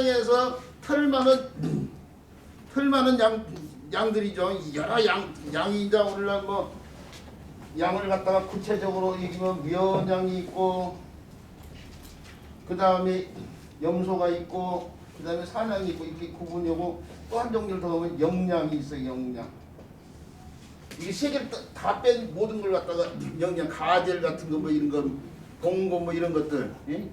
사냥에서 털 많은 양들이죠. 여러 양이 이제 오늘날 뭐 양을 갖다가 구체적으로 얘기하면 면양이 있고, 그 다음에 염소가 있고, 그 다음에 산양이 있고, 이렇게 구분이 오고, 또 한 종류를 더 보면 영양이 있어요. 영양. 이게 세 개를 다 뺀 모든 걸 갖다가 영양, 가젤 같은 거 뭐 이런 거, 봉고 뭐 이런 것들, 예?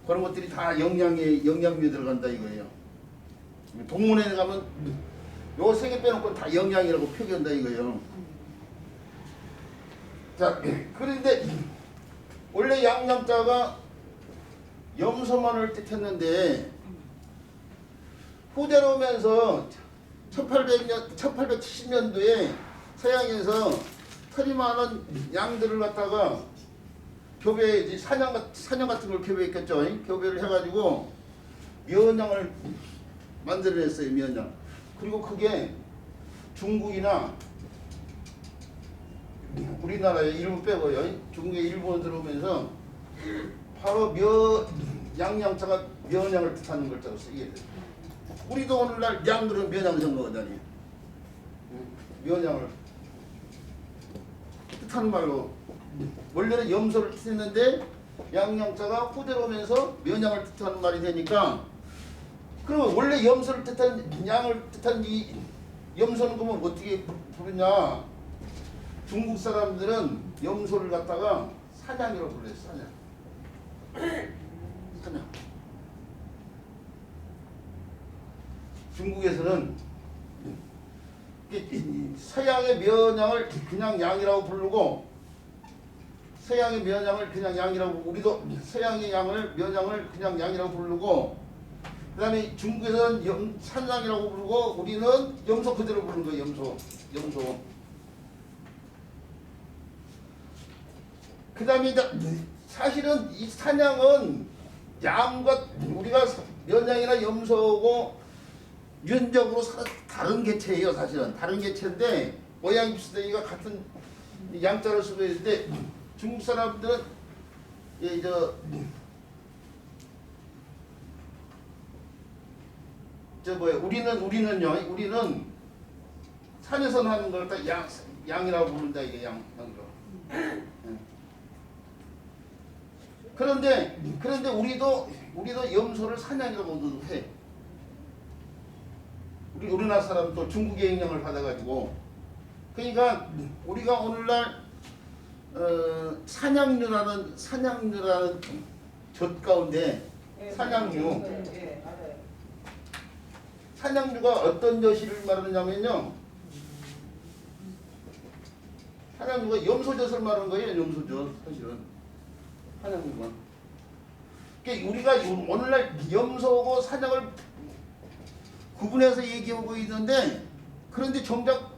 그런 것들이 다 영양미에 들어간다 이거예요. 동문회에 가면 요 세 개 빼놓고 다 영양이라고 표기한다 이거예요. 자, 그런데 원래 양양자가 염소만을 뜻했는데 후대로 오면서 1870년도에 서양에서 털이 많은 양들을 갖다가 교배, 사냥 같은 걸 교배했겠죠. 교배를 해가지고 면양을 만들어냈어요. 면양. 그리고 그게 중국이나 우리나라에 일부 빼고요. 중국에 일본 들어오면서 바로 양양자가 면양을 뜻하는 글자로 쓰게 돼요. 우리도 오늘날 양들은 면양 선거거든요. 면양을 뜻하는 말로 원래는 염소를 뜻했는데 양양자가 후대로 오면서 면양을 뜻하는 말이 되니까, 그러면 원래 염소를 뜻한 양을 뜻한 이 염소는 그러면 어떻게 부르냐? 중국 사람들은 염소를 갖다가 사냥이라고 불러요. 사냥. 중국에서는 서양의 면양을 그냥 양이라고 부르고, 서양의 면양을 그냥 양이라고 부르고, 우리도 서양의 면양을 그냥 양이라고 부르고, 그 다음에 중국에서는 산양이라고 부르고, 우리는 염소 그대로 부르는 거예요. 염소. 그 다음에 사실은 이 사냥은 양과 우리가 면양이나 염소고 유전적으로 다른 개체예요. 사실은 다른 개체인데 모양이 비슷하니까 같은 양자를 쓰고 있는데, 중국 사람들은 우리는 산에서 나는 걸 다 양이라고 부른다. 이게 양으로. 그런데 우리도 염소를 사냥이라고 해. 우리나라 사람도 중국의 영향을 받아가지고, 그러니까 우리가 오늘날 사냥류라는 젖 가운데 사냥류가 어떤 젖을 말하느냐면요, 사냥류가 염소젖을 말하는 거예요. 염소젖 사실은 사냥류가. 그러니까 우리가 오늘날 염소고 사냥을 구분해서 얘기하고 있는데, 그런데 정작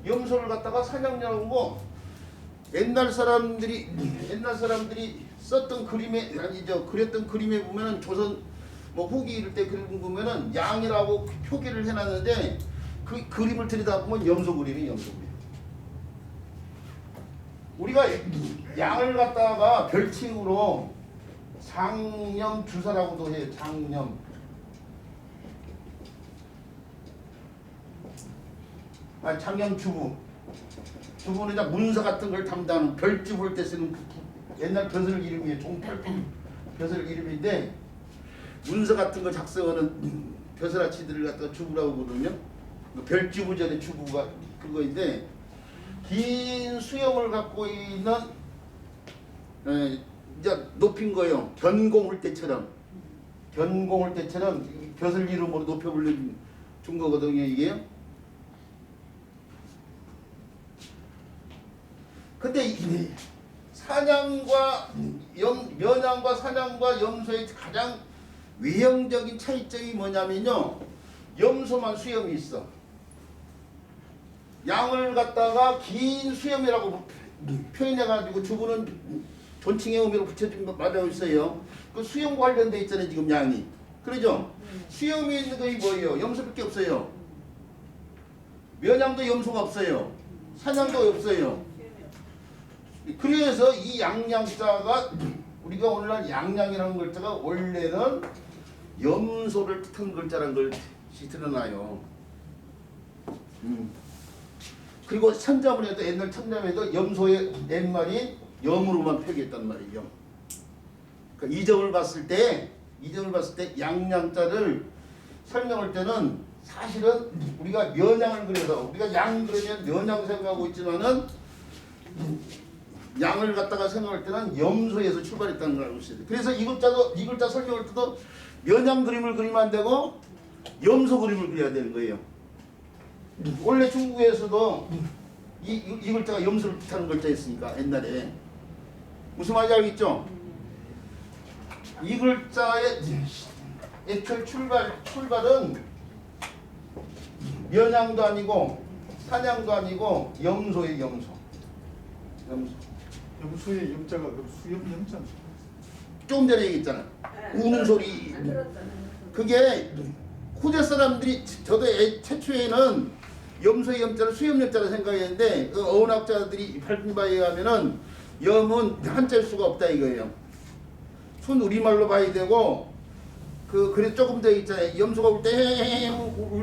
염소를 갖다가 사냥류라고 하고, 옛날 사람들이 썼던 그렸던 그림에 보면은 조선 뭐 후기 이럴 때 그림 보면은 양이라고 표기를 해놨는데, 그 그림을 들여다보면 염소 그림이. 우리가 양을 갖다가 별칭으로 장염주사라고도 해요. 장염주부. 주부는 이제 문서 같은 걸 담당하는, 별주 볼 때 쓰는 옛날 벼슬 이름이에요. 종팔품 벼슬 이름인데, 문서 같은 거 작성하는 벼슬아치들을 갖다가 주부라고 부르거든요. 별주부전의 주부가 그거인데, 긴 수염을 갖고 있는 이제 높인 거예요. 견공을 때처럼 벼슬 이름으로 높여 불린 거거든요. 이게. 근데 면양과 사냥과 염소의 가장 외형적인 차이점이 뭐냐면요, 염소만 수염이 있어. 양을 갖다가 긴 수염이라고 표현해가지고 주부는 존칭의 의미로 붙여준 말하고 있어요. 그 수염 관련돼 있잖아요. 지금 양이. 그러죠? 수염이 있는 것이 뭐예요? 염소밖에 없어요. 면양도 염소가 없어요. 사냥도 없어요. 그래서 이 양양자가, 우리가 오늘날 양양이라는 글자가 원래는 염소를 뜻한 글자란 것이 드러나요. 그리고 천자문에도 옛날 천자문에도 염소의 옛말이 염으로만 표기했단 말이죠. 그러니까 이점을 봤을 때 양양자를 설명할 때는 사실은 우리가 면양을 그려서 우리가 양 그러면 면양 생각하고 있지만은 양을 갖다가 생각할 때는 염소에서 출발했다는 걸 알고 있어야 돼. 그래서 이 글자 설명할 때도 면양 그림을 그리면 안 되고 염소 그림을 그려야 되는 거예요. 원래 중국에서도 이 글자가 염소를 뜻하는 글자였으니까 옛날에 무슨 말인지 알겠죠? 이 글자의 애초에 출발은 면양도 아니고 사냥도 아니고 염소의 염소. 염소의 염자가 그 수염 염자. 조금 전에 얘기했잖아. 우는 소리. 그게 후대 사람들이 저도 최초에는 염소의 염자를 수염 염자로 생각했는데 그 어원학자들이 밝힌 바에 의하면은 염은 한자일 수가 없다 이거예요. 순 우리말로 봐야 되고 그래서 조금 더 있잖아요. 염소가 울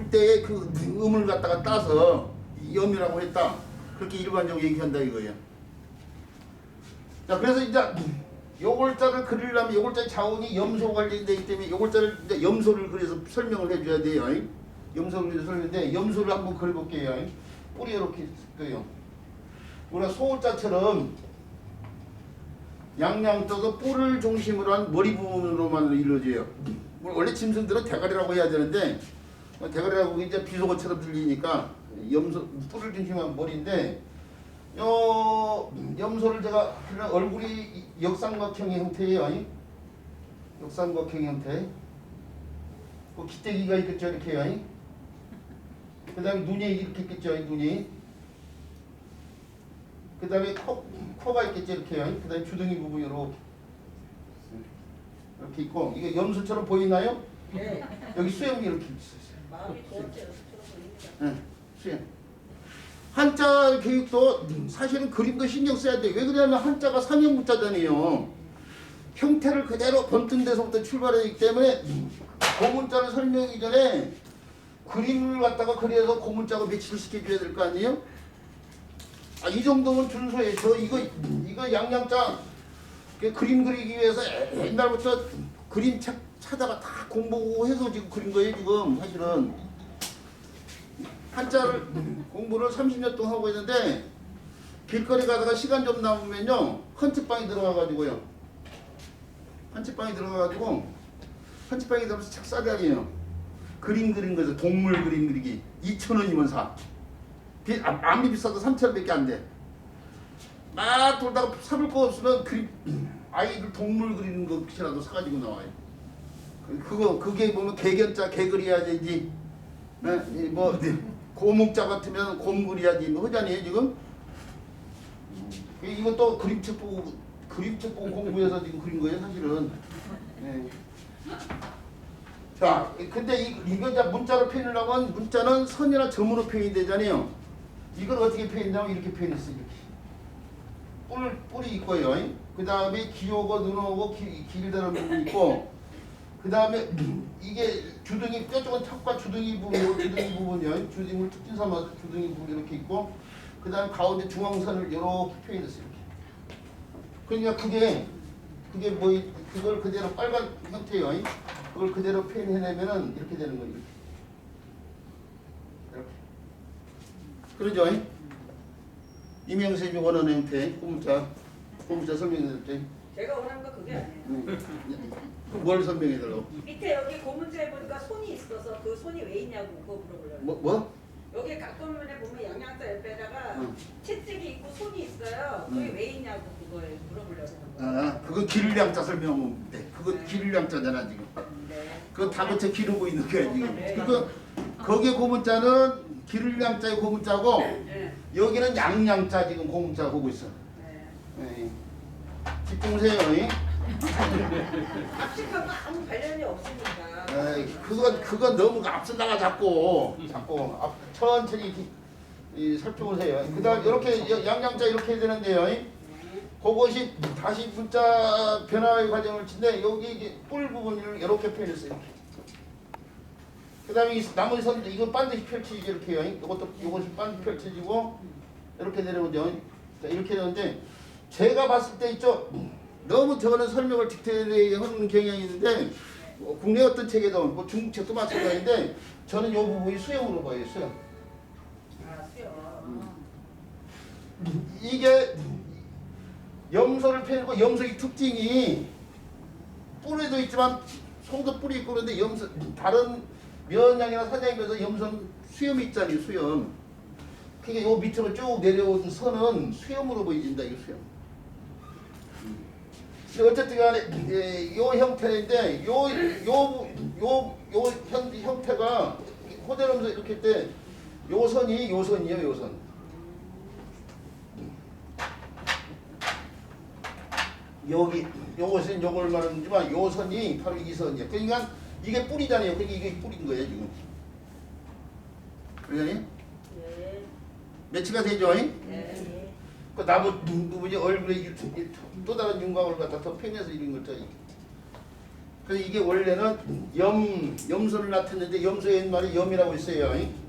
때에 그 음을 갖다가 따서 염이라고 했다. 그렇게 일반적으로 얘기한다 이거예요. 자, 그래서 이제 요 글자를 그리려면 요 글자의 자원이 염소 관련되기 때문에 요 글자를 이제 염소를 그려서 설명을 해줘야 돼요. 염소를 그려서 설명인데 염소를 한번 그려볼게요. 뿌리 이렇게 있어요. 우리가 소자처럼 양양 떠서 뿔을 중심으로 한 머리 부분으로만 이루어져요. 원래 짐승들은 대가리라고 해야 되는데 대가리라고 이제 비속어처럼 들리니까 염소 뿔을 중심한 머리인데 염소를 제가 얼굴이 역삼각형의 형태예요. 역삼각형 형태. 그 기대기가 있겠죠 이렇게요. 그 다음에 눈이 이렇게 있겠죠 눈이. 그 다음에 코가 있겠죠 이렇게요. 그 다음에 주둥이 부분이 이렇게 있고 이게 염소처럼 보이나요? 네. 여기 수염이 이렇게 있어요. 마음이 좋았대요. 보입니다. 네, 수염. 한자 교육도 사실은 그림도 신경 써야 돼. 왜 그러냐면 한자가 상형문자잖아요. 형태를 그대로 번뜬 데서부터 출발하기 때문에 고문자를 설명하기 전에 그림을 갖다가 그려서 고문자가 매치를 시켜줘야 될 거 아니에요? 이 정도면 준수해. 이거 양양자 그림 그리기 위해서 옛날부터 그림 책 찾아가 다 공부해서 지금 그린 거예요 지금 사실은. 한자를 공부를 30년 동안 하고 있는데 길거리 가다가 시간 좀 남으면요 헌책방에 들어가가지고요 헌책방에 들어가서 책 싸다니요 그림 그린 거죠. 동물 그림 그리기 2,000원이면 사. 아무리 비싸도 3,000원밖에 안 돼. 막 돌다가 사볼 거 없으면 아이들 동물 그리는 것이라도 사가지고 나와요. 그게 보면 개견자 개 그려야지. 네? 뭐 고목자 같으면 곰 그려야지. 뭐 하잖아요 지금. 이것도 그림책 보고 공부해서 지금 그린 거예요 사실은. 네. 자, 근데 이거 이제 문자로 표현하려면 문자는 선이나 점으로 표현이 되잖아요. 이걸 어떻게 표현하냐면 이렇게 표현했어 이렇게. 뿔이 있고요. 그 다음에 귀오고 눈오고 길다란 부분이 있고, 그 다음에 이게 주둥이 뼈 쪽은 턱과 주둥이 부분이요. 주둥이를 특징 삼아서 주둥이 부분 이렇게 있고, 그 다음 가운데 중앙선을 이렇게 표현했어요. 이렇게. 그러니까 그게 뭐 그걸 그대로 빨간 형태요. 그걸 그대로 표현해내면은 이렇게 되는 거예요. 이렇게. 그러죠? 이명쌤이 원하는 형태 고문자 설명해드릴게요. 제가 원하는 거 그게 아니에요. 뭘 설명해달라고? 밑에 여기 고문자에 보니까 손이 있어서 그 손이 왜 있냐고 그거 물어보려고. 뭐? 여기 가끔에 보면 양양자 옆에다가 채찍이 있고 손이 있어요. 그게 왜 있냐고 그걸 물어보려고 하는 거예요. 그거 기를량자 설명하면 돼. 그거 기를량자잖아 지금. 네. 그거 다 붙여 기르고 있는 거야 지금. 네. 그거 거기에 고문자는 기를량자의 고문자고 네. 여기는 양양자 지금 고문자 보고 있어. 네. 네. 집중하세요. 합식하고 아무 관련이 없으니까. 그거 너무 앞서다가 자꾸 천천히 살펴보세요. 그다음 이렇게 양양자 이렇게 해야 되는데요. 그것이 다시 문자 변화의 과정을 친데 여기 뿔 부분을 이렇게 표현했어요. 그다음에 이 나머지 선 이거 반드시 펼치지 이렇게요. 이것이 반드시 펼쳐지고 이렇게 내려오죠. 자, 이렇게 되는데 제가 봤을 때 있죠. 너무 저거는 설명을 디테일하는 경향이 있는데 국내 어떤 책에도 뭐 중국 책도 마찬가지인데 저는 이 부분이 수영으로 보여요. 수영. 아, 수요. 이게 염소를 패고 염소의 특징이 뿌리도 있지만 송도 뿌리 있고 그런데 염소 다른 면양이나 사냥에 비해서 염소는 수염이 있잖아요. 수염. 그게 요 밑으로 쭉 내려온 선은 수염으로 보여진다. 이 수염. 근데 어쨌든 간에 요 형태인데 요 형태가 호대염소 이렇게 때 요 선이에요. 요 선. 여기 요것은 요걸 말하는지만 요 선이 바로 이 선이에요. 그러니까 이게 뿌리잖아요. 그러니까 이게 뿌린 거예요 지금. 그러니 네. 매치가 되죠? 네. 그 나무 누구지 얼굴에 또 다른 윤곽을 갖다 더 펴내서 이런 거죠. 그래서 이게 원래는 염소를 나타내는데 염소의 옛말에 염이라고 있어요.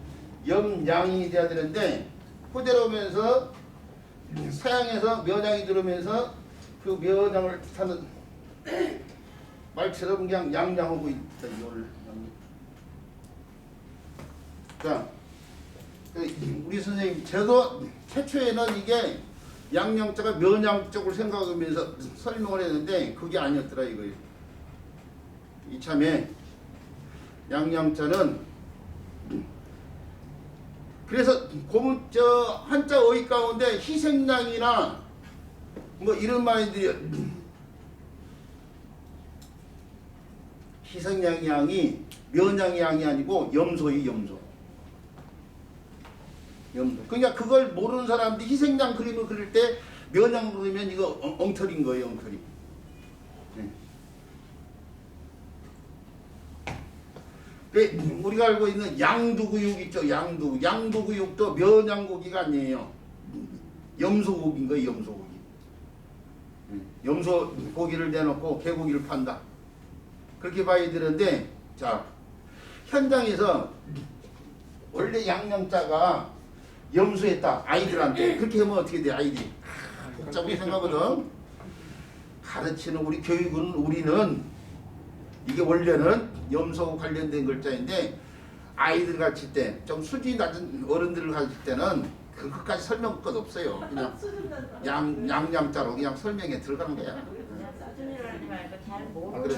염양이 돼야 되는데 호대로 오면서 서양에서 면양이 들어오면서 그 면양을 뜻하는 말처럼 그냥 양양하고 있다. 이거를. 자, 우리 선생님 저도 최초에는 이게 양양자가 면양 쪽을 생각하면서 설명을 했는데 그게 아니었더라 이거예요. 이참에 양양자는 그래서 저 한자 어휘 가운데 희생양이나 뭐 이런 말들이 희생양이 면양의 양이 아니고 염소의 염소. 그러니까 그걸 모르는 사람들이 희생양 그림을 그릴 때 면양 그리면 이거 엉터리인 거예요. 엉터리. 네. 우리가 알고 있는 양두구육 있죠. 양두구육도 면양고기가 아니에요. 염소고기인 거예요. 염소고기. 염소고기를 내놓고 개고기를 판다. 그렇게 봐야 되는데 자 현장에서 원래 양양자가 염소했다 아이들한테 그렇게 하면 어떻게 돼? 아이들이 복잡하게 생각하거든. 가르치는 우리 교육은 우리는 이게 원래는 염소 관련된 글자인데 아이들 가르칠 때 좀 수준이 낮은 어른들을 가르칠 때는 그것까지 설명 것 없어요. 그냥 양양자로 그냥 설명에 들어가는 거야. 아, 그래.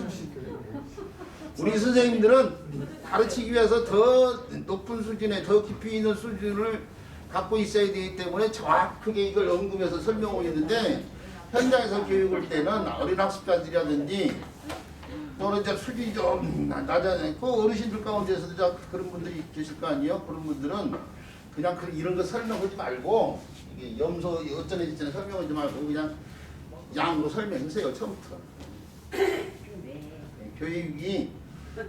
우리 선생님들은 가르치기 위해서 더 높은 수준에 더 깊이 있는 수준을 갖고 있어야 되기 때문에 정확하게 이걸 언급해서 설명을 했는데 현장에서 교육할 때는 어린 학습자들이라든지 또는 이제 수준이 좀 낮아요. 그 어르신들 가운데서도 그런 분들이 계실 거 아니에요? 그런 분들은 그냥 이런 거 설명하지 말고 이게 염소 어쩌네 저쩌네 설명하지 말고 그냥 양으로 설명하세요. 처음부터. 교육이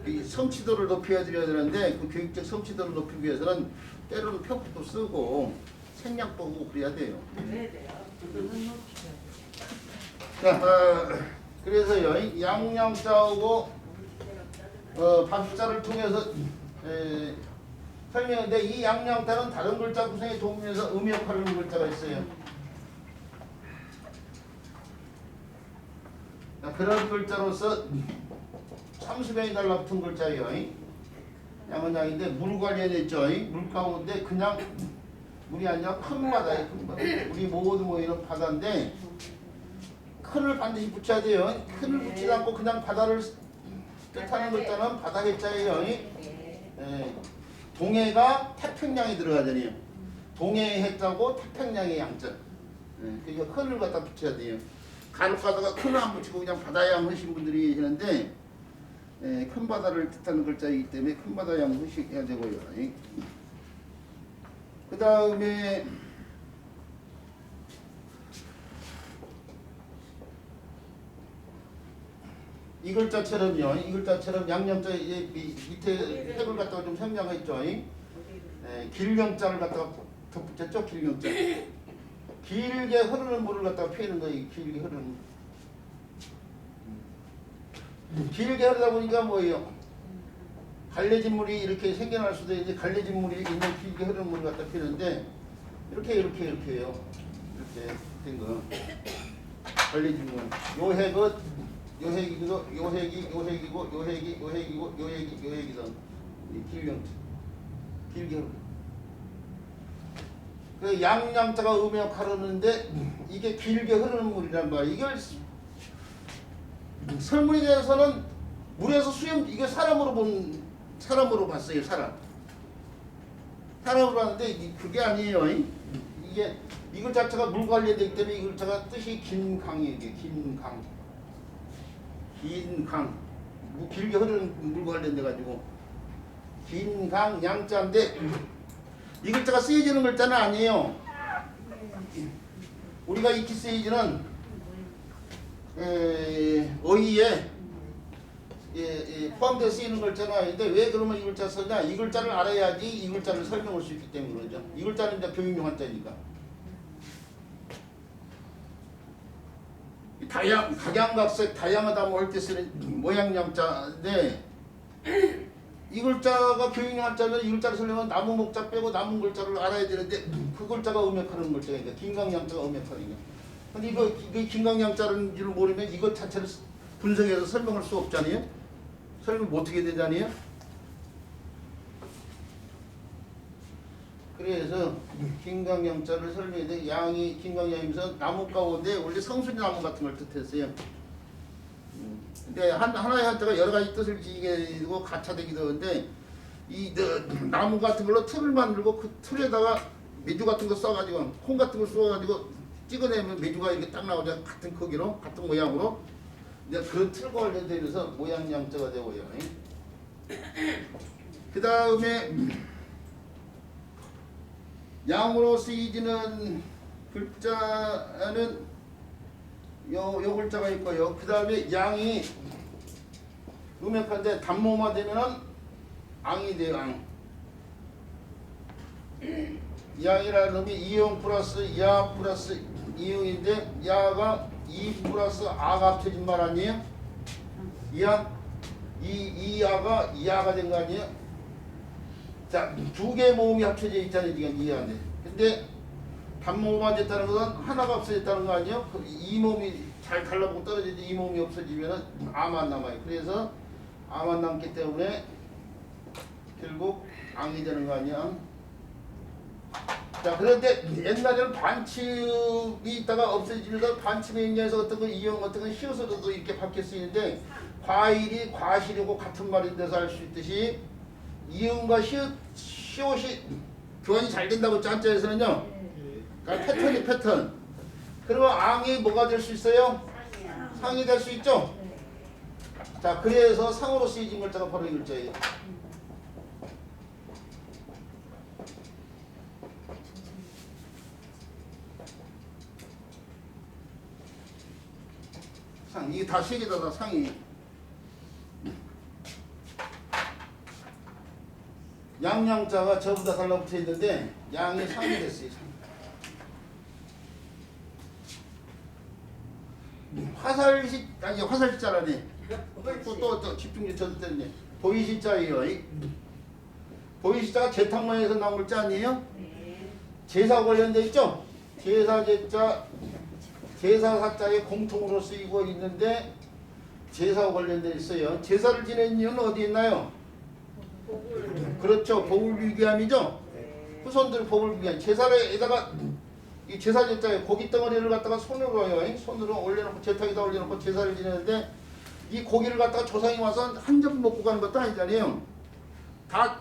이 성취도를 높여야 되는데 그 교육적 성취도를 높이기 위해서는 때로는 표도 쓰고 생략 보고 그래야 돼요. 왜 돼요? 자, 그래서요 양양자하고 박자를 통해서 설명인데 이 양양자는 다른 글자 구성에 도움해서 의미 역할을 하는 글자가 있어요. 자, 그런 글자로서 참수변이 달라붙은 글자예요. 양은 양인데 물 관련했죠. 물 가운데 그냥 물이 아니라 큰 바다예요. 큰 바다. 우리 모두 모이는 바다인데 큰을 반드시 붙여야 돼요. 큰을 붙이지 않고 그냥 바다를 뜻하는 글자는 바다 해자예요. 동해가 태평양에 들어가잖아요. 동해의 해자고 태평양의 양자. 그러니까 큰을 갖다 붙여야 돼요. 간혹 가다가 큰을 안 붙이고 그냥 바다양 하신 분들이 계시는데 큰 바다를 뜻하는 글자이기 때문에 큰 바다양 하셔야 되고요. 그 다음에 이 글자처럼요. 이 글자처럼 양념자 밑에 탭을 갖다가 좀 생략했죠. 길명자를 갖다가 덧붙였죠. 길명자. 길게 흐르는 물을 갖다가 피우는 거예요. 길게 흐르는. 길게 흐르다 보니까 뭐예요? 갈래진 물이 이렇게 생겨날 수도 있는데 갈래진 물이 있는 길게 흐르는 물이 갖다 피는데 이렇게요. 이렇게 된 거. 갈래진 물. 요 핵은 요 핵이고 요 핵이고 요 핵이든 길게 흐르는. 그 양양자가 음역하려는데 이게 길게 흐르는 물이란 말이야. 이걸 설문에 대해서는 물에서 수염 이게 사람으로 봤어요. 사람으로 봤는데 그게 아니에요. 이게 이글 자체가 물 관련되기 때문에 이 글자가 뜻이 긴강이에요. 긴강 길게 흐르는 물 관련돼 가지고 긴강 양자인데 이 글자가 쓰여지는 글자는 아니에요. 우리가 익히 쓰여지는 어휘에 포함되어 쓰이는 글자는 아닌데 왜 그러면 이 글자 쓰냐? 이 글자를 알아야지 이 글자를 설명할 수 있기 때문에 그러죠. 이 글자는 이제 교육용 한자니까. 각양각색 다양하다 뭐 할 때 쓰는 모양 양자인데 이 글자가 교육용 한자는 이 글자를 쓰려면 나무 목자 빼고 남은 글자를 알아야 되는데 그 글자가 음역하는 글자니까 긴강양자가 음역하는 거. 근데 이거 긴강양자는 줄 모르면 이것 자체를 분석해서 설명할 수 없잖아요. 설명 어떻게 되잖아요. 그래서 긴강양자를 설명해 양이 긴강양이면서 나무 가운데 원래 성수리 나무 같은 걸 뜻했어요. 근데 하나의 한자가 여러 가지 뜻을 지니게 되고 가차되기도 하는데 이 나무 같은 걸로 틀을 만들고 그 틀에다가 메주 같은 거 써가지고 콩 같은 거 쏘아가지고 찍어내면 메주가 이렇게 딱 나오죠. 같은 크기로 같은 모양으로 이제 그 틀과 관련되면서 모양 양자가 되고요. 그 다음에 양으로 쓰이지는 글자는 요 글자가 있고요. 그 다음에 양이 음역한데 단모만 되면은 앙이 돼요. 앙. 양이라는 놈이 이용 플러스 야 플러스 이용인데 야가 이 플러스 아가 합쳐진 말 아니에요? 이양 이 야가 이야가 된 거 아니에요? 자, 두 개의 모음이 합쳐져 있잖아요. 지금 이해하는데. 근데 단모음만 됐다는 것은 하나가 없어졌다는 거 아니에요? 이 몸이 잘 달라붙고 떨어지지 이 몸이 없어지면은 아만 남아요. 그래서 아만 남기 때문에 결국 앙이 되는 거 아니야? 자, 그런데 옛날에는 반침이 있다가 없어지면서 반침에 의해서 어떤 거 이용 어떤 건 시옷으로도 이렇게 바뀔 수 있는데 과일이 과실이고 같은 말인 데서 알 수 있듯이 이응과 시옷이 교환이 잘 된다고 했죠. 한자에서는요. 그러니까 패턴. 그러면 앙이 뭐가 될 수 있어요? 상이 될 수 있죠. 자, 그래서 상으로 쓰여진 글자가 바로 이 글자예요. 상, 이게 다 세 개다 상이. 양양자가 전부 다 달라붙어 있는데 양이 상이 됐어요. 화살자라네. 또 집중 쳐도 되네. 보이시자예요. 보이시자가 제탕모에서 나온 글자 아니에요? 제사 관련돼 있죠? 제사제자 제사사자에 공통으로 쓰이고 있는데 제사와 관련돼 있어요. 제사를 지내는 이유는 어디 있나요? 그렇죠. 복을 빌기함이죠. 후손들 복을 빌기함. 제사에다가 이 제사제자에 고기 덩어리를 갖다가 손으로 해요. 손으로 올려놓고 제탁에다 올려놓고 제사를 지내는데 이 고기를 갖다가 조상이 와서 한 점 먹고 가는 것도 아니잖아요. 다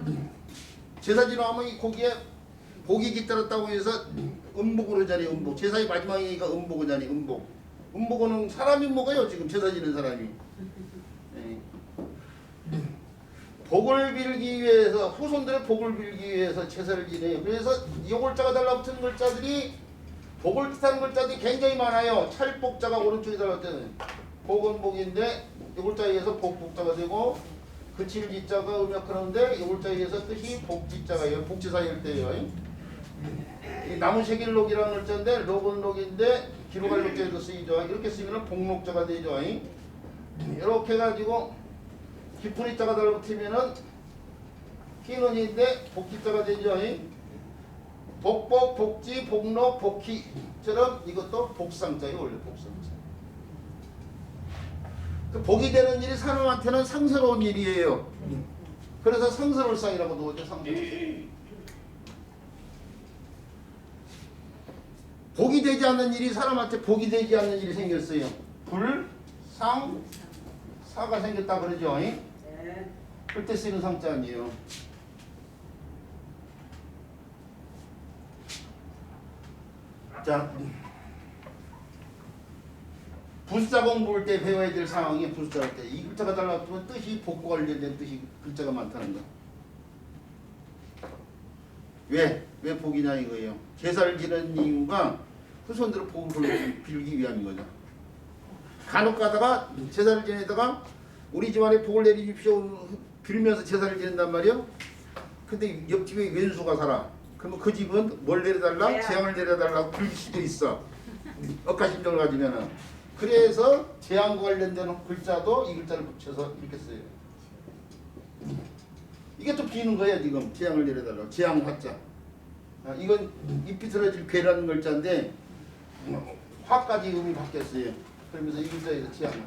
제사 지나면 이 고기에 고기 깃들었다고 해서 음복으로 하잖아요. 음복. 제사의 마지막이니까 음복이잖아요. 음복은 사람이 먹어요. 지금 제사 지는 사람이. 네. 복을 빌기 위해서 후손들의 복을 빌기 위해서 제사를 지내요. 그래서 이 글자가 달라붙은 글자들이 복을 뜻하는 글자들이 굉장히 많아요. 찰복자가 오른쪽에 달라붙은 복은 복인데 이 글자에 의해서 복자가 되고 그칠 지자가 음역하는데 이 글자에 의해서 뜻이 복지자가요. 복지사일 때예요. 이 나무새길록이라는 글자인데 녹은 녹인데 기록할 녹자에도 쓰이죠. 이렇게 쓰면 복록자가 되죠. 이렇게 해가지고 깊은 이자가 달라붙으면은 희는인데 복지자가 되죠. 복복, 복지, 복록, 복희처럼 이것도 복상자예요. 원래 복상자. 그 복이 되는 일이 사람한테는 상스러운 일이에요. 그래서 상스러울상이라고도 하죠. 상스러울상. 복이 되지 않는 일이 사람한테 복이 되지 않는 일이 생겼어요. 불, 상, 사가 생겼다 그러죠. 네. 그때 쓰는 상자 아니에요. 자, 부숫자 공부할 때 배워야 될 상황이 부숫자 할 때 이 글자가 달라붙으면 뜻이 복과 관련된 뜻이 글자가 많다는 거. 왜 복이냐 이거예요. 제사를 지는 이유가 후손들의 복을 빌기 위함인 거죠. 간혹 가다가 제사를 지내다가 우리 집안에 복을 내리십시오 빌면서 제사를 지낸단 말이에요. 근데 옆집에 왼수가 살아. 그러면 그 집은 뭘 내려달라? 재앙을 내려달라고 빌 수도 있어. 억하심정을 가지면은. 그래서 재앙과 관련된 글자도 이 글자를 붙여서 이렇게 써요. 이게 또 비는 거야 지금. 재앙을 내려달라고. 재앙 화자. 이건 잎이 틀어질 괴라는 글자인데 화까지 음이 바뀌었어요. 그러면서 이 글자에서 재앙.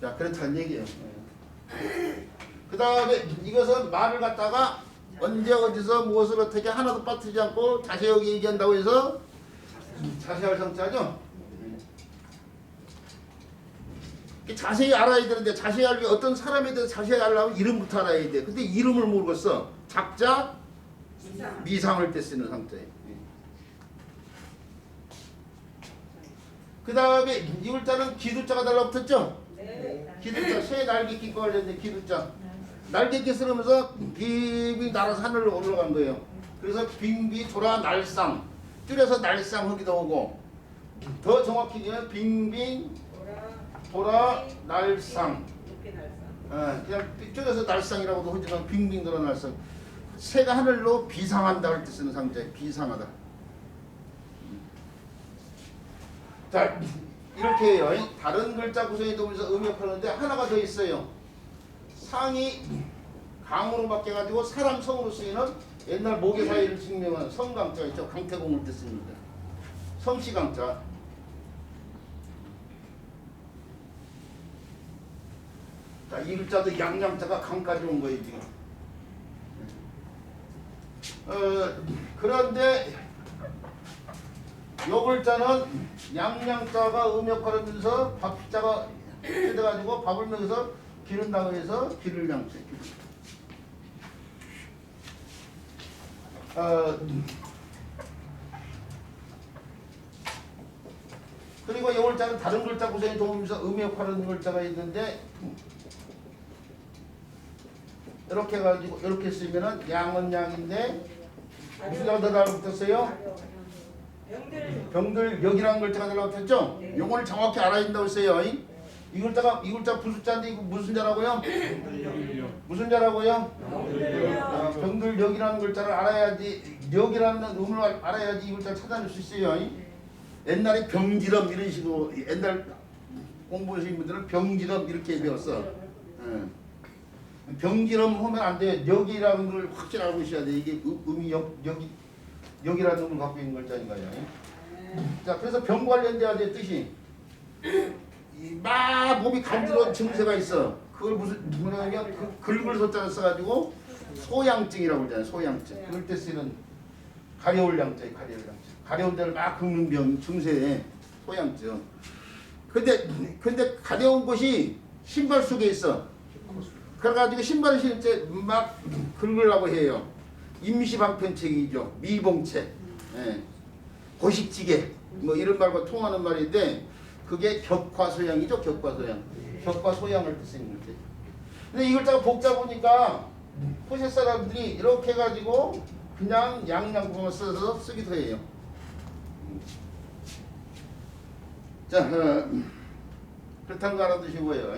자, 그렇다는 얘기예요. 그 다음에 이것은 말을 갖다가 언제 어디서 무엇을 어떻게 하나도 빠뜨리지 않고 자세하게 얘기한다고 해서 자세할 성자죠. 자세히 알아야 되는데 자세히 알면 어떤 사람에 대해서 자세히 알려면 이름부터 알아야 돼. 근데 이름을 모르겠어. 작자 미상을 때 쓰는 상자예요. 그 다음에 이 글자는 기두자가 달라붙었죠. 기두자 새 날개 끼고 관련된 기두자. 날개 끼 쓰면서 빙빙 날아서 하늘로 올라간 거예요. 그래서 빙빙 돌아 날상 줄여서 날상 하기도 하고 더 정확히 얘기하면 빙빙 돌아 날상. 그냥 줄여서 날상이라고도 하지만 빙빙 돌아 날상. 새가 하늘로 비상한다 할 때 쓰는 상자예요. 비상하다. 자, 이렇게 해요. 다른 글자 구성에 도움에서 음역하는데 하나가 더 있어요. 상이 강으로 바뀌어가지고 사람 성으로 쓰이는 옛날 모계 사이를 증명하는 성강자가 있죠. 강태공을 때 씁니다. 성씨강자. 자, 이 글자도 양양자가 강까지 온 거예요 지금. 그런데 요 글자는 양양자가 음역하면서 밥자가 뜯어가지고 밥을 먹여서 기른다고 해서 기를 양자. 그리고 이 글자는 다른 글자 구성에 도움에서 음역하는 글자가 있는데 이렇게 해가지고 이렇게 쓰면은 양은 양인데 무슨 자가 더 달라붙었어요? 병들 여기라는 글자가 달라붙었죠? 요걸 정확히 알아야 된다고 했어요. 이 글자 부숫자인데 이거 무슨 자라고요? 무슨 자라고요? 병들 여기라는 글자를 알아야지 여기라는 음을 알아야지 이 글자를 찾아낼 수 있어요. 옛날에 병지럼 이런 식으로 옛날 공부하신 분들은 병지럼 이렇게 배웠어. 병지럼 하면 안 돼요. 여기라는 걸 확실히 알고 있어야 돼. 이게 음이 여기라는 음을 갖고 있는 글자인가요? 자, 그래서 병 관련돼야 돼 뜻이. 막 몸이 간지러운 증세가 있어. 그걸 뭐냐면 긁을 소자를 써가지고 소양증이라고 그러잖아요. 소양증. 그럴 때 쓰는 가려울 양자예요. 가려울 양자. 가려운 데를 막 긁는 병 증세에 소양증. 근데 가려운 곳이 신발 속에 있어. 그래가지고 신발을 신을 때 막 긁으려고 해요. 임시방편책이죠. 미봉책. 고식지게. 뭐 이런 말과 통하는 말인데 그게 격화소양이죠. 격화소양. 격화소양을 쓰는 거지. 근데 이 글자가 복잡하니까 호세 사람들이 이렇게 해가지고 그냥 양양구만 써서 쓰기도 해요. 자, 그렇다는 거 알아두시고요.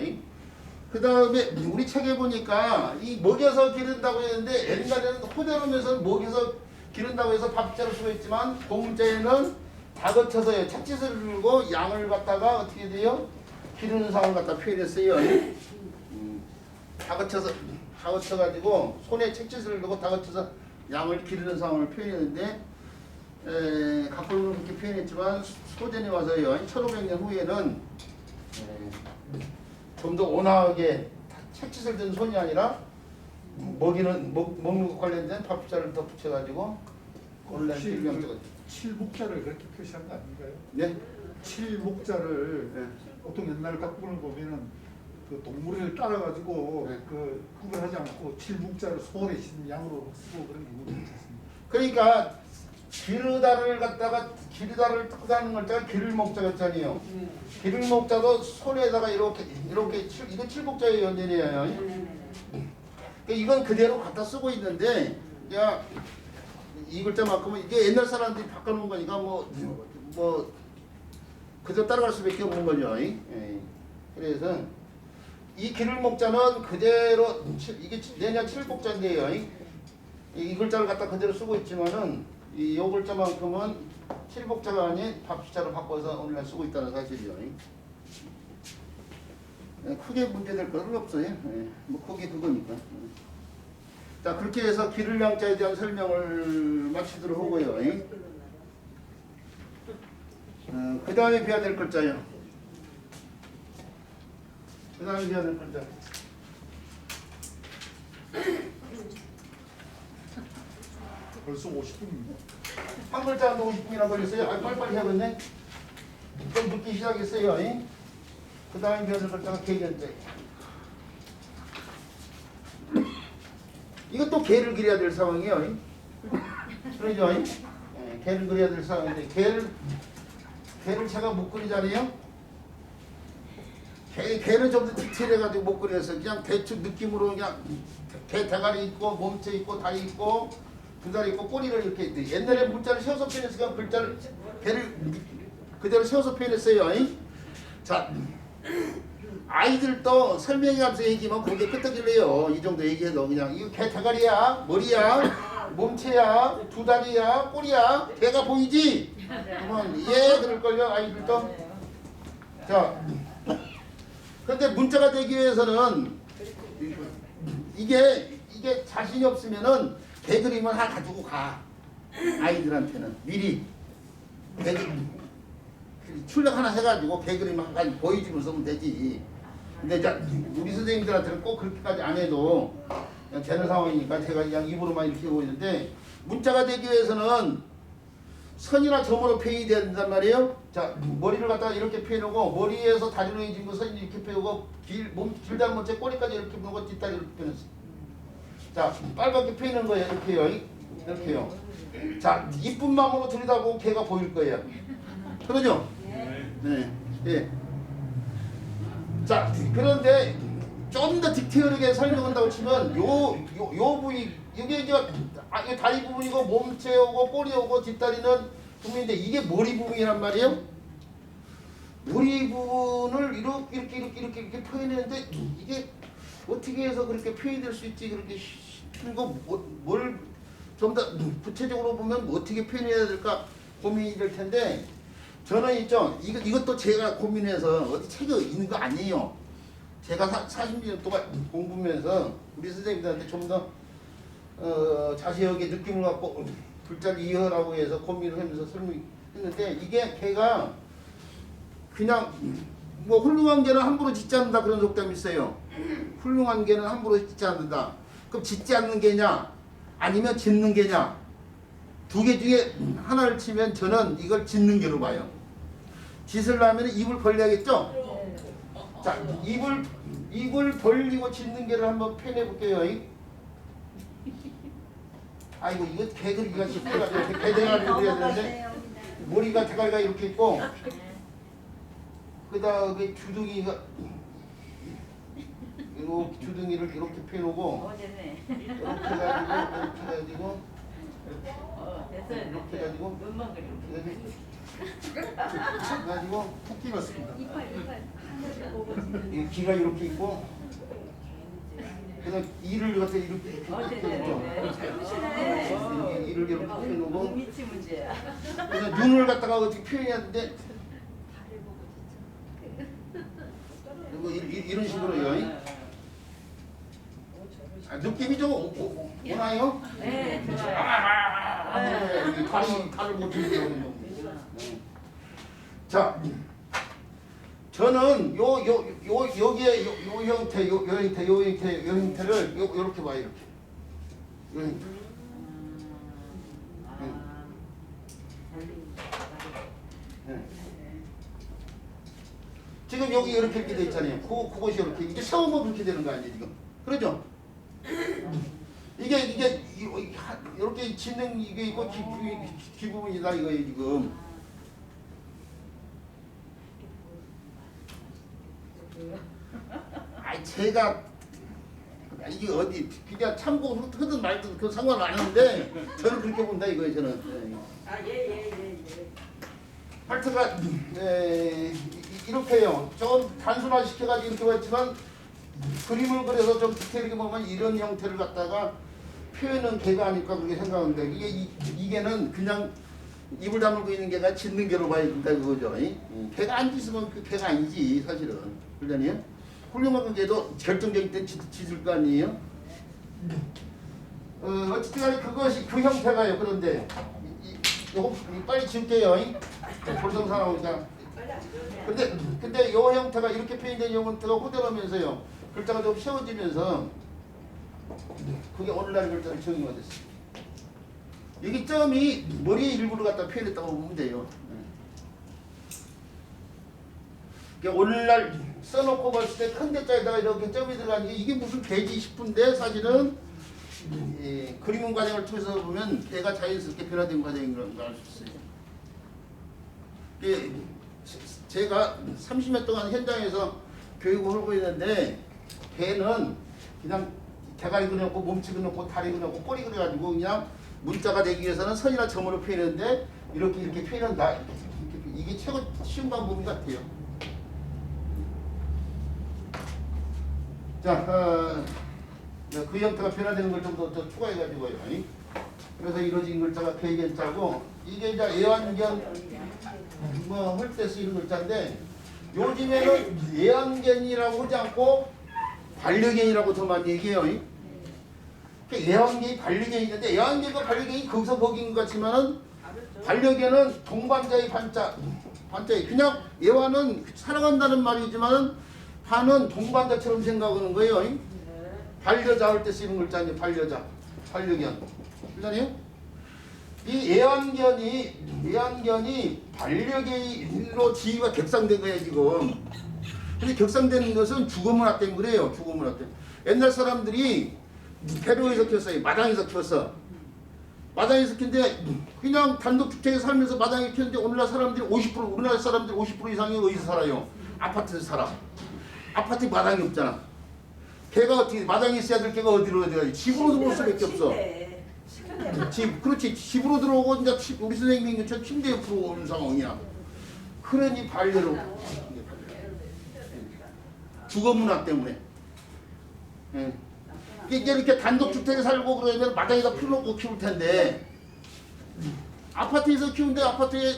그 다음에 우리 책에 보니까 이 먹여서 기른다고 했는데 옛날에는 호대로면서 먹여서 기른다고 해서 밥자로 쓰고 있지만 공자에는 다 거쳐서요. 착짓을 들고 양을 갖다가 어떻게 돼요? 기르는 상을 갖다 표현했어요. 다 거쳐가지고 손에 책짓을 넣고 다 거쳐서 양을 기르는 상황을 표현했는데 각골로 그렇게 표현했지만 소전에 와서요 1500년 후에는 좀 더 온화하게 책짓을 든 손이 아니라 먹는 것 관련된 밥자를 더 붙여가지고 온라인 혹시 필명적으로 칠목자를 그렇게 표시한 거 아닌가요? 네? 칠목자를 네. 보통 옛날 각본을 보면은 그 동물을 따라가지고 네. 그 구별하지 않고 칠목자를 소 대신 양으로 쓰고 그런 경우도 있지 않습니까? 그러니까 기르다를 뜨다는 걸 제가 기를 목자 했잖아요. 기를 목자도 손에다가 이렇게 이거 칠목자의 연전이에요. 그러니까 이건 그대로 갖다 쓰고 있는데 야, 이 글자만큼은 이게 옛날 사람들이 바꿔놓은 거니까 뭐 그저 따라갈 수밖에 없는 거죠. 그래서 이 기를 목자는 그대로 이게 내년 칠목자인데요. 이 글자를 갖다 그대로 쓰고 있지만은 이 요 글자만큼은 칠복자가 아닌 밥자로 바꿔서 오늘날 쓰고 있다는 사실이죠. 크게 문제될 것은 없어요. 뭐 크게 그거니까. 자 그렇게 해서 기를 양자에 대한 설명을 마치도록 하고요. 그 다음에 배워야 될 글자요. 그 다음에 배워야 될 글자. 벌써 50분입니다. 한 글자 한 50분이나 걸렸어요. 빨리빨리 해야겠네. 좀 늦기 시작했어요. 그 다음에 배워야 될 글자가 개견자. 이것도 개를 그려야 될 상황이에요. 그러죠? 개를 그려야 될 상황인데 개를 제가 못 그리잖아요. 개는 좀 더 디테일해가지고 못 그려서 그냥 대충 느낌으로 그냥 개 대가리 있고 몸체 있고 다리 있고 등다리 있고 꼬리를 이렇게 있대. 옛날에 문자를 세워서 표현했으니까 글자를 개를 그대로 세워서 표현했어요. 자 아이들도 설명하면서 얘기하면 거기에 끄떡이래요. 이 정도 얘기해도 그냥 이거 개 대가리야, 머리야, 몸체야, 두 다리야, 꼬리야, 개가 보이지? 그러면 예 그럴걸요 아이들도. 자 그런데 문자가 되기 위해서는 이게 자신이 없으면은 개 그림을 하나 가지고 가. 아이들한테는 미리 출력 하나 해가지고 개 그림 한 가지 보여주면서 하면 되지. 근데 이제 우리 선생님들한테는 꼭 그렇게까지 안 해도 그냥 되는 상황이니까 제가 그냥 입으로만 이렇게 하고 있는데 문자가 되기 위해서는 선이나 점으로 표현이 된단 말이에요. 자 머리를 갖다가 이렇게 표현하고 머리에서 다리로 해진 거 선이 이렇게 표현하고 길다는 문자 꼬리까지 이렇게 표현하고 뒷다리 이렇게 표현했어. 자 빨갛게 표현한 거예요. 이렇게요. 이렇게요. 자 이쁜 마음으로 들여다보고 개가 보일 거예요. 그러죠? 네. 예. 자 그런데 좀 더 디테일하게 설명한다고 치면 요 부위 이게 이제 다리 부분이고 몸체하고 꼬리하고 뒷다리는 부분인데 이게 머리 부분이란 말이에요. 머리 부분을 이렇게 표현했는데 이게 어떻게 해서 그렇게 표현될 수 있지? 그렇게 뭘 좀 더 구체적으로 보면 어떻게 표현해야 될까 고민이 될 텐데 저는 있죠. 이것도 제가 고민해서 어디 책에 있는 거 아니에요. 제가 40년 동안 공부하면서 우리 선생님들한테 좀 더 자세하게 느낌을 갖고 글자를 이해하라고 해서 고민을 하면서 설명했는데 이게 걔가 그냥 뭐 훌륭한 개는 함부로 짓지 않는다 그런 속담이 있어요. 훌륭한 개는 함부로 짓지 않는다. 그럼 짓지 않는 개냐 아니면 짓는 개냐 두 개 중에 하나를 치면 저는 이걸 짓는 개로 봐요. 짓을 하면 입을 벌려야겠죠? 자 입을 벌리고 짓는 개를 한번 표현해 볼게요. 아이고 이거 개 그리기가 쉽게가 이렇게 개 대가리를 그려야 되는데 머리가 대가리가 이렇게 있고 그다음에 주둥이가 이렇게 주둥이를 이렇게 펴놓고 이렇게 해가지고 이렇게 해가지고 해가지고 토끼 같습니다. 이 귀가 이렇게 있고 그다음 이를 갖다 이렇게 펴놓죠. 이를 이렇게 펴놓고 미치 문제야. 그다음 눈을 갖다가 어떻게 표현했는데 이런 식으로요. 느낌이 좀 오나요? 네, 좋아요. 다리 못 들게. 자, 저는 여기에 요 형태를 요렇게 봐요. 이렇게. 요 형태. 네. 지금 여기 이렇게 돼 있잖아요. 그것이 이렇게 이제 세우면 그렇게 되는 거 아니에요 지금? 그러죠? 이게 이렇게 짓는 이게 있고 기부분이다 이거예요 지금. 아 제가 이게 어디 그냥 참고 하든 말든 그 상관 안 하는데 저는 그렇게 본다 이거예요 저는. 예. 하여튼간 이렇게요. 좀 단순화 시켜가지고 이렇게 봤지만 그림을 그려서 좀 디테일하게 보면 이런 형태를 갖다가 표현은 개가 아닐까 그렇게 생각하는데 이게는 그냥 입을 다물고 있는 개가 짖는 개로 봐야 된다 그거죠. 개가 안 짖으면 그 개가 아니지 사실은. 그러잖아요. 훌륭한 개도 결정적인 때 짖을 거 아니에요. 어쨌든 간에 그것이 그 형태가요. 그런데 요거 빨리 지울게요. 볼성사 나오니까. 근데 요 형태가 이렇게 표현된 요 형태가 호전하면서요. 글자가 좀 세워지면서 그게 오늘날 글자로 정의가 됐어요. 여기 점이 머리의 일부를 갖다 표현했다고 보면 돼요. 그러니까 오늘날 써놓고 봤을 때 큰 대자에다가 이렇게 점이 들어가는 게 이게 무슨 개지 싶은데 사실은 그림 과정을 통해서 보면 개가 자연스럽게 변화된 과정인 걸 알 수 있어요. 제가 30년 동안 현장에서 교육을 하고 있는데 개는 그냥 대가리 그려놓고 몸치 그려놓고 다리 그려놓고 꼬리 그려가지고 그냥 문자가 되기 위해서는 선이나 점으로 표현했는데 이렇게 표현한다. 이게 최고 쉬운 방법인 것 같아요. 자, 그 형태가 변화되는 걸 좀 더 추가해가지고요. 그래서 이루어진 글자가 개견자고 이게 이제 애완견 할 때 쓰이는 글자인데 요즘에는 애완견이라고 하지 않고 반려견이라고 더 많이 얘기해요. 애완견이 반려견이 있는데 애완견과 반려견이 거기서 거긴 것 같지만은 반려견은 동반자의 반자에 그냥 애완은 사랑한다는 말이지만은 반은 동반자처럼 생각하는 거예요. 반려자 할 때 쓰이는 글자인데 반려자, 반려견. 그러잖아요? 이 애완견이 반려견으로 지위가 격상된 거예요 지금. 근데 격상되는 것은 주거문화 때문에 그래요. 주거문화 때문에. 옛날 사람들이 배로에서 키웠어요. 마당에서 키웠어. 마당에서 키웠는데 그냥 단독주택에 살면서 마당에 키웠는데 오늘날 사람들이 50% 우리나라 사람들이 50% 이상이 어디서 살아요? 아파트에서 살아. 아파트에 마당이 없잖아. 걔가 어떻게 마당에 있어야 될 걔가 어디로 들어가지? 집으로 들어올 수밖에 없어. 그렇지. 집으로 들어오고 이제 우리 선생님이 얘기한 침대 옆으로 오는 상황이야. 그러니 반려로 주거문화 때문에. 이제 이렇게 단독주택에 살고 그러면 마당에다 풀놓고 키울 텐데 아파트에서 키우는데 아파트에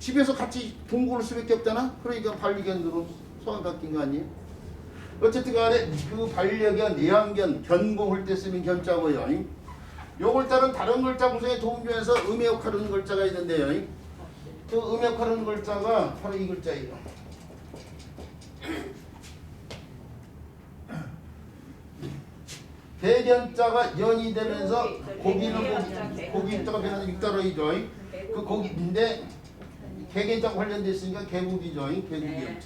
집에서 같이 동거할 수밖에 없잖아. 그러니까 반려견으로 소환 바뀐 거 아니에요? 어쨌든 간에 그 반려견, 애완견, 견공할 때 쓰는 견자고요. 요 글자는 다른 글자 구성에 도움 주면서 음의 역할하는 글자가 있는데요. 그 음의 역할하는 글자가 바로 이 글자예요. 개견자가 연이 되면서 고기는 고기자가 변하는 육자로이죠. 그 고기인데 개견자 관련돼 있으니까 개고기죠. 개고기.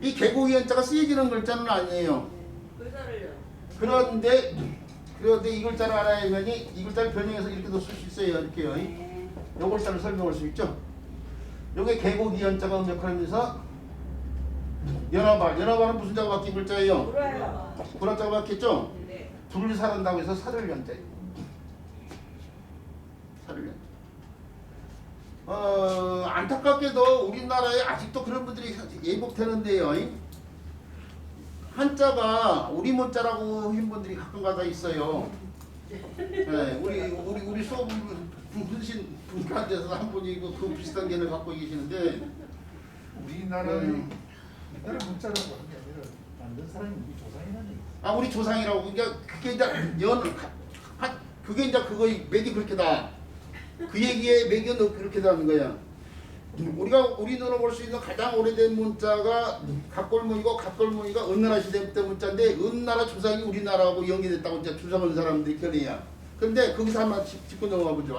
이 개고기 연자가 쓰여지는 글자는 아니에요. 그런데 이 글자를 알아야면 이 글자를 변형해서 이렇게도 쓸 수 있어요. 이렇게요. 이 글자를 설명할 수 있죠. 요게 개고기 연자가 역할하면서 연합은 무슨 자가 바뀐 글자예요? 불화자가 바뀌었죠? 둘이 살한다고 해서 살을 연자예요. 살을 연자. 안타깝게도 우리나라에 아직도 그런 분들이 예복되는데요. 한자가 우리 문자라고 하신 분들이 가끔가다 있어요. 네, 우리 수업 분신 분과한테서 한 분이 그 비슷한 개를 갖고 계시는데 우리나라는 옛날에 문자라고 하는 게 아니라 만든 사람이 우리 조상이라는 얘기. 아 우리 조상이라고 그러니까 그게 이제 그게 이제 그거 맥이 그렇게다. 그 얘기에 맥이 그렇게다는 거야. 우리 눈으로 볼 수 있는 가장 오래된 문자가 각골문이고 각골문이가 은나라 시대 때 문자인데 은나라 조상이 우리나라하고 연계됐다고 이제 주장하는 사람들이 견해야. 그런데 거기서 한번 짚고 넘어가 보죠.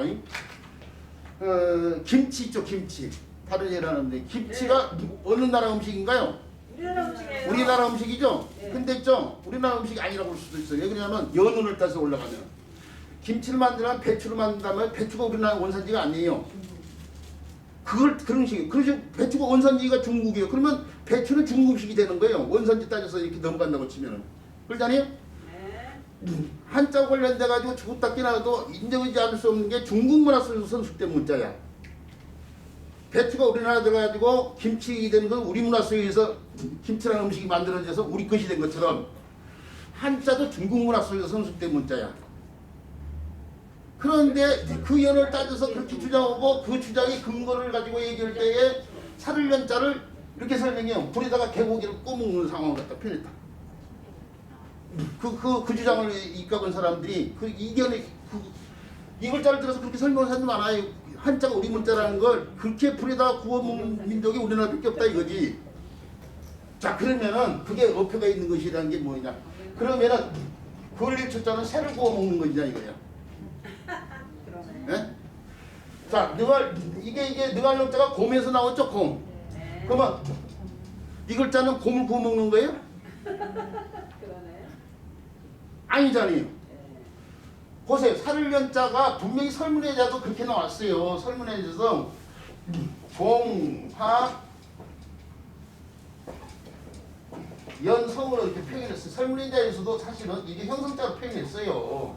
김치 있죠, 김치. 다른 예를 하는데 김치가 어느 나라 음식인가요? 우리나라 음식이에요. 우리나라 음식이죠? 네. 근데 있죠? 우리나라 음식이 아니라고 볼 수도 있어요. 왜 그러냐면 연운을 따서 올라가면 김치를 만들면 배추를 만든다면 배추가 우리나라 원산지가 아니에요. 그런 식이에요. 그래서 배추가 원산지가 중국이에요. 그러면 배추는 중국 음식이 되는 거예요. 원산지 따져서 이렇게 넘어간다고 치면은. 그렇지 않아요? 네. 한자 관련돼 가지고 죽었다 나도 인정하지 않을 수 없는 게 중국 문화 속에서 선수된 문자야. 배추가 우리나라 들어가지고 김치 되는 건 우리 문화 속에서 김치라는 음식이 만들어져서 우리 것이 된 것처럼 한자도 중국 문화 속에서 선수된 문자야. 그런데 그 연을 따져서 그렇게 주장하고 그 주장의 근거를 가지고 얘기할 때에 살을 연자를 이렇게 설명해요. 불에다가 개고기를 구워먹는 상황을 갖다 표현했다. 그 주장을 입각한 사람들이 그 이견의 이 글자를 들어서 그렇게 설명을 하지 않아요. 한자가 우리 문자라는 걸 그렇게 불에다가 구워먹는 민족이 우리나라밖에 없다 이거지. 자 그러면은 그게 어폐가 있는 것이라는 게 뭐냐? 그러면은 그을릴 초자는 새를 구워먹는 것이냐 이거야. 그러네. 예? 자 이게 능알력자가 곰에서 나왔죠 곰. 네. 그러면 이 글자는 곰을 구워먹는 거예요? 그러네. 아니잖아요. 네. 보세요. 살을 연자가 분명히 설문의자도 그렇게 나왔어요. 설문의자에서 종하 연성으로 이렇게 표현했어요. 설문의자에서도 사실은 이게 형성자로 표현했어요.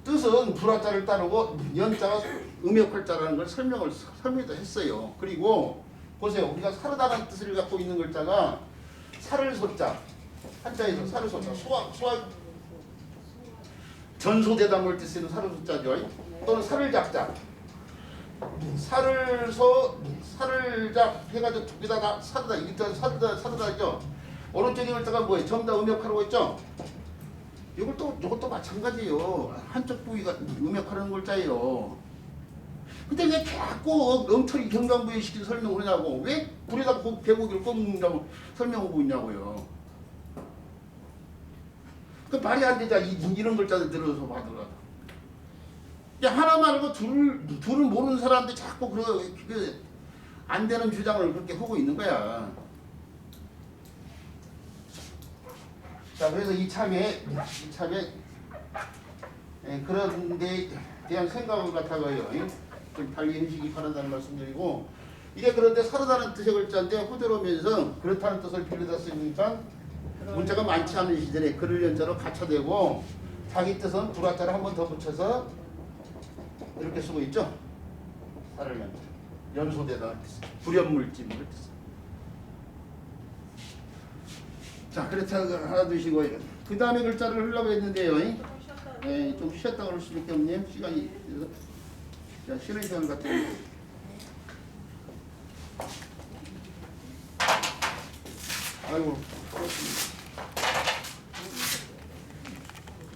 뜻은 불화자를 따르고 연자가 음역할자라는 걸 설명도 했어요. 그리고 보세요. 우리가 사르다는 뜻을 갖고 있는 글자가 살을 소자 한자에서 살을 소자 소화 전소대담을 뜻으는 살을 소자죠. 또는 살을 작자 살을 작 해가지고 두 개다 다 사르다 이글자 사르다죠. 오른쪽에 글자가 뭐예요? 전부 다 음역하라고 했죠. 이것도 마찬가지예요. 한쪽 부위가 음역하는 글자예요. 근데 왜 자꾸 엉터리 경강부의시키는 설명을 하냐고. 왜 불에다 개고기를 구워먹는다고 설명하고 있냐고요. 그 말이 안 되자. 이런 글자들 들어서 봐더라도. 하나 말고 둘을 모르는 사람들 자꾸 안 되는 주장을 그렇게 하고 있는 거야. 자, 그래서 이참에 그런 데 대한 생각을 갖다가요. 좀 달리 인식이 바란다는 말씀드리고 이게 그런데 사르다는 뜻의 글자인데 호들오면서 그렇다는 뜻을 빌려다 쓰니까 문자가 많지 않은 시절에 글을 연자로 갖춰대고 자기 뜻은 불화자를 한 번 더 붙여서 이렇게 쓰고 있죠. 살을 연자 연소되다 불연물질을 뜻. 자, 그렇다고 하나 두시고 그 다음에 글자를 하려고 했는데요. 네, 좀 쉬었다 그럴 수밖에 없네요. 시간이 그래서 자, 쉬는 시간 같은 거. 아이고 그렇습니다.